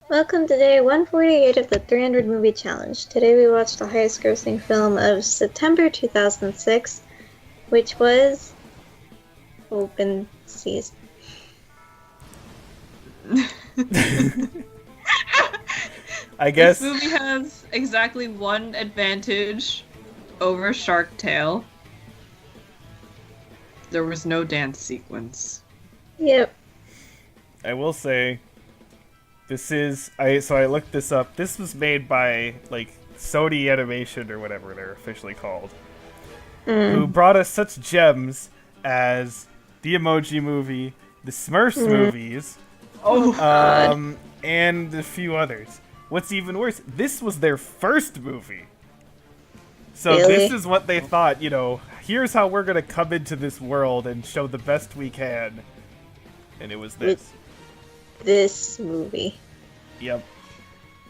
Welcome to day 148 of the 300 Movie Challenge. Today we watched the highest grossing film of September 2006, which was Open Season. I guess. This movie has exactly one advantage over Shark Tale. There was no dance sequence. Yep. I will say, I looked this up. This was made by Sony Animation or whatever they're officially called, who brought us such gems as the Emoji Movie, the Smurfs movies, and a few others. What's even worse, this was their first movie. So Really? This is what they thought, here's how we're going to come into this world and show the best we can. And it was this. This movie. Yep.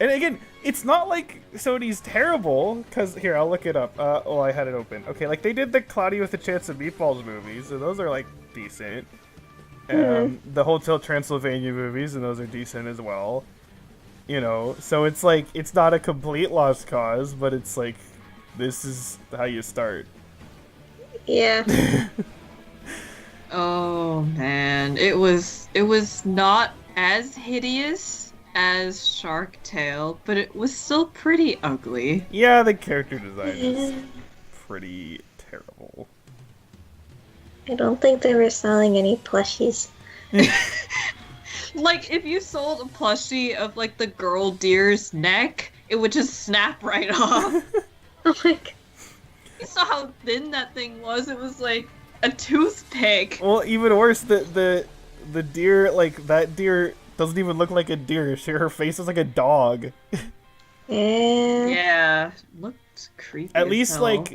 And again, it's not like Sony's terrible, because, here, I'll look it up. I had it open. Okay, they did the Cloudy with a Chance of Meatballs movies, and those are, decent. The Hotel Transylvania movies, and those are decent as well. So it's it's not a complete lost cause, but it's this is how you start. Yeah. Oh man, it was not as hideous as Shark Tale, but it was still pretty ugly. Yeah, the character design is pretty terrible. I don't think they were selling any plushies. If you sold a plushie of the girl deer's neck, it would just snap right off. Oh my god. You saw how thin that thing was. It was like a toothpick. Well, even worse, the deer, that deer doesn't even look like a deer. Her face is like a dog. Yeah. Yeah, looked creepy. At as least hell.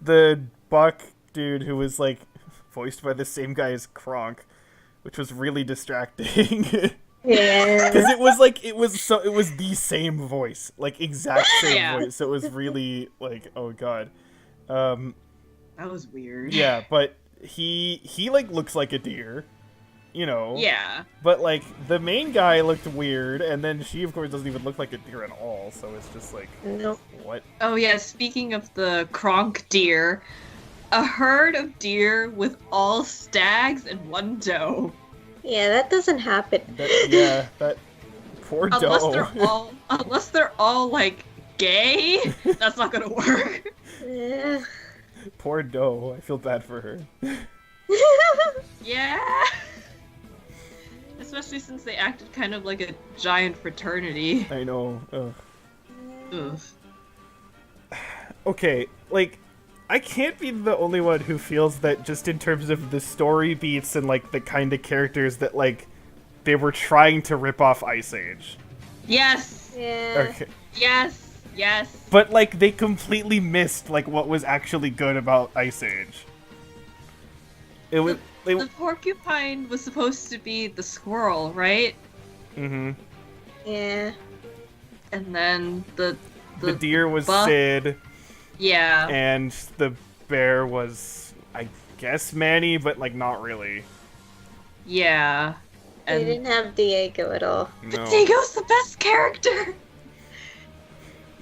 the buck dude who was voiced by the same guy as Kronk, which was really distracting. Yeah. Because it was the same voice, exact same voice. So it was really oh god. That was weird. Yeah, but he looks like a deer, Yeah. But the main guy looked weird, and then she of course doesn't even look like a deer at all. So it's just Nope. what? Oh yeah, speaking of the Kronk deer, a herd of deer with all stags and one doe. Yeah, that doesn't happen. That poor doe. Unless they're all gay, that's not gonna work. Yeah. Poor doe. I feel bad for her. Yeah. Especially since they acted kind of like a giant fraternity. I know. Ugh. Ugh. Okay, I can't be the only one who feels that just in terms of the story beats and the kind of characters that they were trying to rip off Ice Age. Yes. Yeah. Okay. Yes. Yes. But they completely missed what was actually good about Ice Age. It was The porcupine was supposed to be the squirrel, right? Mm-hmm. Yeah. And then the deer was buck. Sid, Yeah. and the bear was, I guess, Manny, but not really. Yeah. They And didn't have Diego at all. No. Diego's the best character.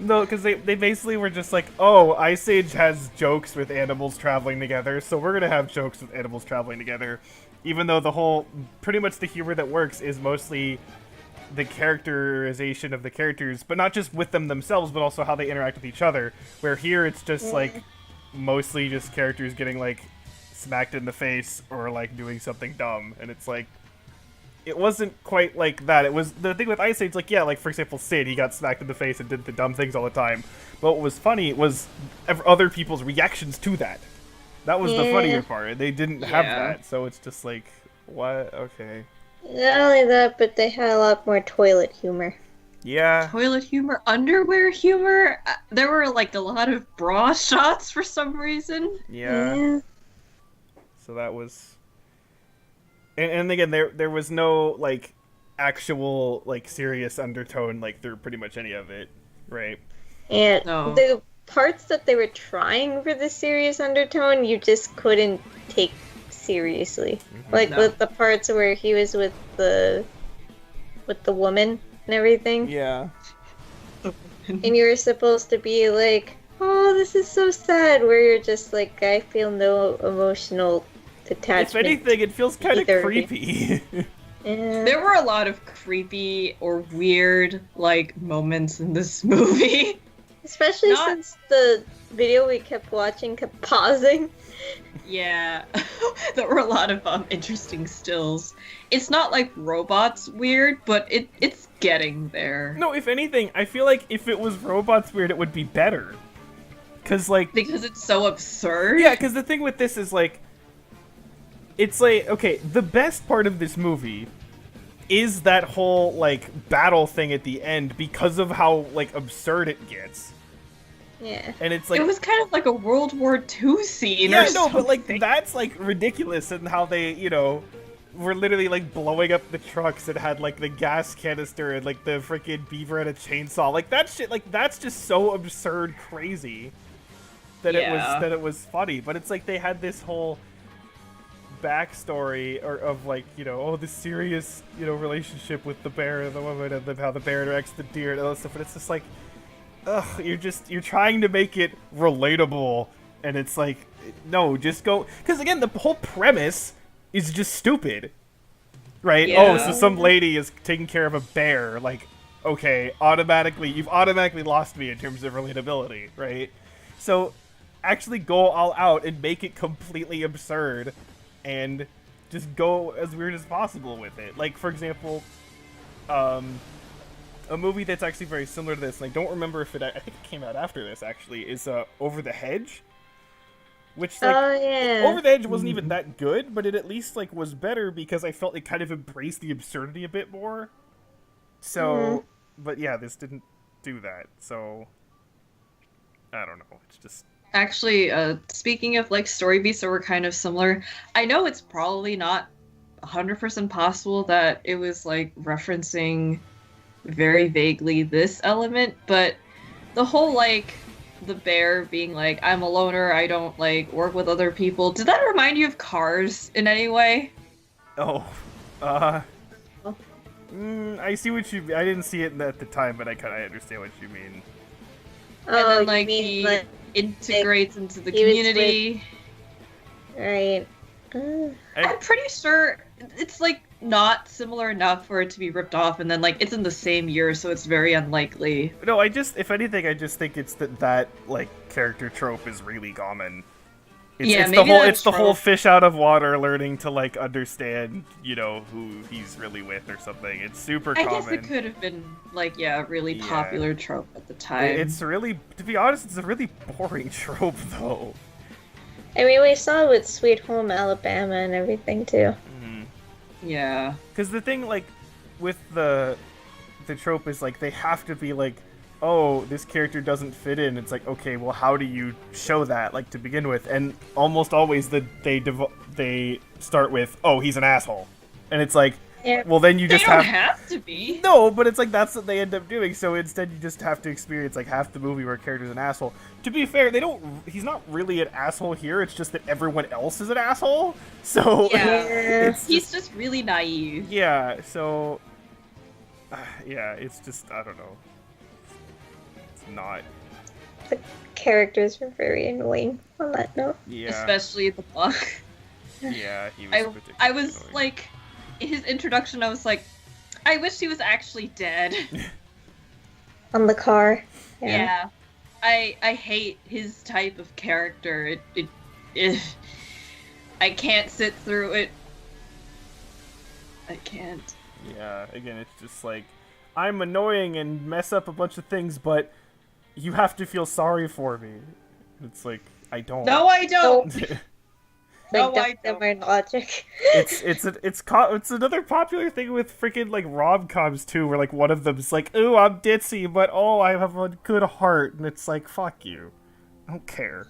No, because they basically were just oh, Ice Age has jokes with animals traveling together, so we're gonna have jokes with animals traveling together. Even though pretty much the humor that works is mostly the characterization of the characters, but not just with them themselves, but also how they interact with each other. Where here it's just mostly just characters getting smacked in the face or doing something dumb, and it's it wasn't quite like that. It was the thing with Ice Age, for example, Sid, he got smacked in the face and did the dumb things all the time. But what was funny was other people's reactions to that. That was the funnier part. They didn't have that, so it's just what? Okay. Not only that, but they had a lot more toilet humor. Yeah. Toilet humor, underwear humor. There were a lot of bra shots for some reason. Yeah. So that was... And again, there was no, actual, serious undertone, through pretty much any of it, right? And No. the parts that they were trying for the serious undertone, you just couldn't take seriously. Mm-hmm. Like No. with the parts where he was with the woman and everything. Yeah. And you were supposed to be like, oh, this is so sad, where you're just like, I feel no emotional If detachment. anything, it feels kind of Either. creepy. Yeah. There were a lot of creepy or weird, like, moments in this movie. Especially Not- since the video we kept watching kept pausing. Yeah, there were a lot of interesting stills. It's not like robots weird, but it's getting there. No, if anything, I feel like if it was robots weird, it would be better. Cause like, Because it's so absurd. yeah, cause the thing with this is like, it's like, okay, the best part of this movie is that whole like battle thing at the end because of how like absurd it gets. Yeah. And it's like, It was kind of like a World War II scene. yeah, or no, but like something. that's like ridiculous and how they, you know, were literally like blowing up the trucks and had like the gas canister and like the freaking beaver and a chainsaw. Like that shit, like that's just so absurd, crazy that Yeah. it was funny. But it's like they had this whole backstory or of like, you know, oh, this serious, you know, relationship with the bear and the woman and then how the bear interacts with the deer and all that stuff. And it's just like, ugh, you're trying to make it relatable, and it's like, no, just go, because again, the whole premise is just stupid, right? Yeah. Oh, so some lady is taking care of a bear, like, okay, you've automatically lost me in terms of relatability, right? So actually go all out and make it completely absurd, and just go as weird as possible with it. Like, for example, a movie that's actually very similar to this, and I don't remember if I think it came out after this, actually, is Over the Hedge. Which, like, Oh, yeah. Over the Hedge wasn't even that good, but it at least, like, was better because I felt it kind of embraced the absurdity a bit more. So, but yeah, this didn't do that, so, I don't know, it's just... Actually, speaking of like story beats that were kind of similar, I know it's probably not 100% possible that it was like referencing very vaguely this element, but the whole like the bear being like, I'm a loner, I don't like work with other people, did that remind you of Cars in any way? Oh, I see what you... I didn't see it at the time, but I kind of understand what you mean. Oh, And then you like mean, he like, integrates into the he was community. right. I'm pretty sure it's like not similar enough for it to be ripped off, and then like it's in the same year, so it's very unlikely. No, if anything, I just think it's that like character trope is really common. Yeah, it's maybe that it's the whole trope- fish out of water learning to like understand, you know, who he's really with or something. It's super I common. guess it could have been like a really Yeah. popular trope at the time. It's really, to be honest, it's a really boring trope though. I mean, we saw it with Sweet Home Alabama and everything, too. Yeah. Because the thing, like, with the trope is like they have to be like, oh, this character doesn't fit in. It's like, okay, well, how do you show that, like, to begin with? And almost always they start with, oh, he's an asshole, and it's like, Yeah. well, then you They just don't have have to be. no, but it's like that's what they end up doing. So instead, you just have to experience like half the movie where a character's an asshole. To be fair, he's not really an asshole here. It's just that everyone else is an asshole. So Yeah. it's He's just really naive. yeah, so yeah, it's just I don't know. It's not. The characters were very annoying on that note. Yeah, Especially the Buck. yeah, he was. I particularly was annoying. like, his introduction, I was like, I wish he was actually dead. On the car. Yeah. I hate his type of character. It I can't sit through it. I can't. Yeah, again, it's just like I'm annoying and mess up a bunch of things, but you have to feel sorry for me. It's like I don't. No, I don't. No, I Like, that's don't. my logic. It's another popular thing with freaking like rom-coms too, where like one of them's like, "Ooh, I'm ditzy, but oh, I have a good heart," and it's like, "Fuck you, I don't care."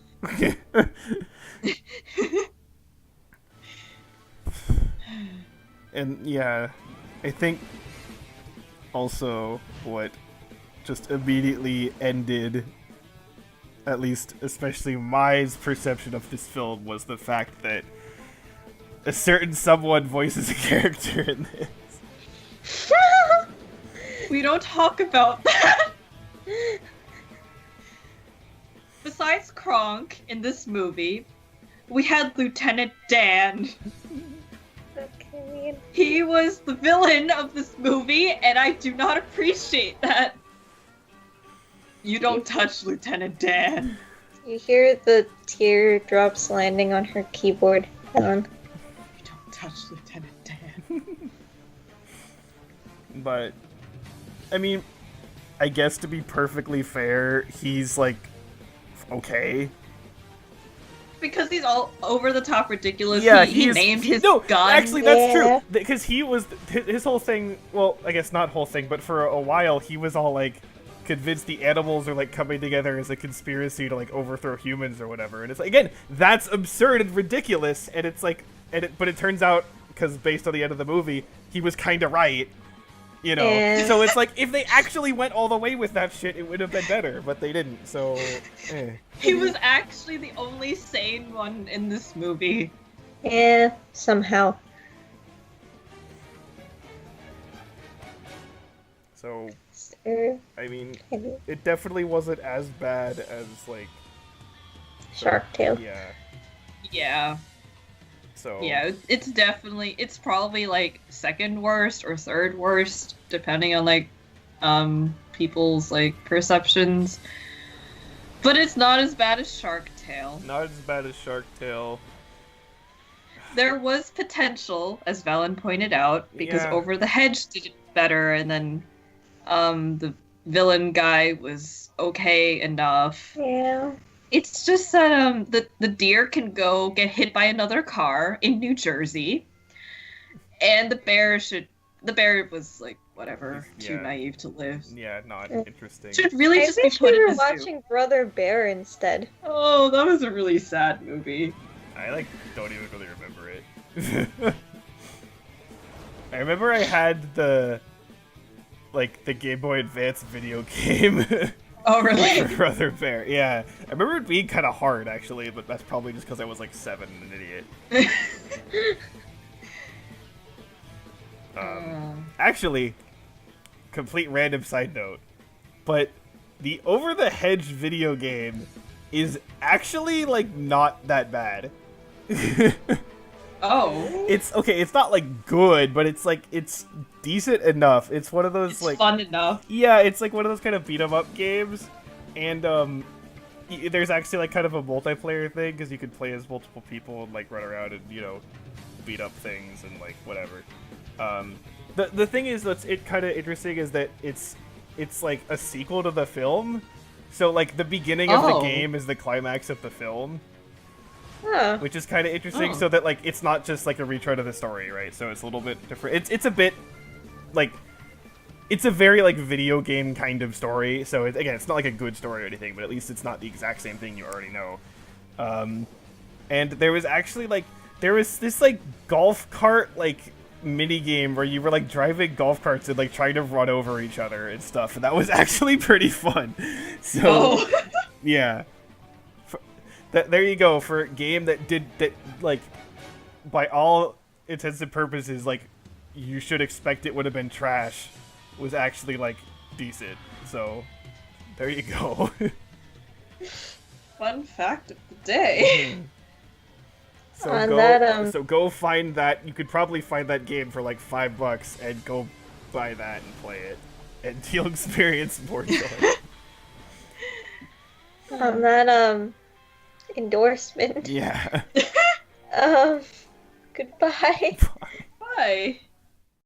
And yeah, I think also what just immediately ended, at least especially my perception of this film, was the fact that a certain someone voices a character in this. We don't talk about that. Besides Kronk in this movie, we had Lieutenant Dan. Okay. He was the villain of this movie, and I do not appreciate that. You don't touch Lieutenant Dan. You hear the teardrops landing on her keyboard, Helen. You don't touch Lieutenant Dan. But, I mean, I guess to be perfectly fair, he's like, okay. Because he's all over the top ridiculous. Yeah, he he's- named his no, gun. actually, that's Yeah. true. Because he was, his whole thing, well, I guess not whole thing, but for a while, he was all like, convinced the animals are like coming together as a conspiracy to like overthrow humans or whatever. And it's like, again, that's absurd and ridiculous. And it's like, but it turns out, because based on the end of the movie, he was kind of right. You know, Yeah. so it's like, if they actually went all the way with that shit, it would have been better, but they didn't, so, He was actually the only sane one in this movie. Yeah, somehow. So, Sir, I mean, maybe. it definitely wasn't as bad as, like, Shark Tale. yeah, Yeah. so. Yeah, it's probably like second worst or third worst, depending on like people's like perceptions. But it's not as bad as Shark Tale. Not as bad as Shark Tale. There was potential, as Valen pointed out, because Yeah. Over the Hedge did it better, and then the villain guy was okay enough. Yeah. It's just that the deer can go get hit by another car in New Jersey, and the bear was like whatever, too Yeah. naive to live. Yeah, not Mm. interesting. Should really I just be wish put we in were the zoo. watching Brother Bear instead. Oh, that was a really sad movie. I, like, don't even really remember it. I remember I had the Game Boy Advance video game. Oh, really? For Brother Bear, yeah. I remember it being kind of hard, actually, but that's probably just because I was like 7 and an idiot. Actually, complete random side note, but the Over the Hedge video game is actually like not that bad. Oh, It's okay, it's not like good, but it's like it's decent enough. It's one of those it's like fun enough. yeah, it's like one of those kind of beat 'em up games, and there's actually like kind of a multiplayer thing because you can play as multiple people and like run around and beat up things and like whatever. The thing is that's it kind of interesting is that it's like a sequel to the film, so like the beginning of the Oh. game is the climax of the film. Huh. Which is kind of interesting, Oh. so that like it's not just like a retread of the story, right? So it's a little bit different. It's a bit like it's a very like video game kind of story. So again, it's not like a good story or anything, but at least it's not the exact same thing you already know. And there was actually like this like golf cart like mini game where you were like driving golf carts and like trying to run over each other and stuff, and that was actually pretty fun. So Oh, yeah. There you go for a game that like by all intents and purposes like you should expect it would have been trash was actually like decent. So there you go. fun fact of the day. So On go that, so go find that. You could probably find that game for like $5 and go buy that and play it, and you'll experience more joy. On that endorsement. Yeah. Goodbye. Bye.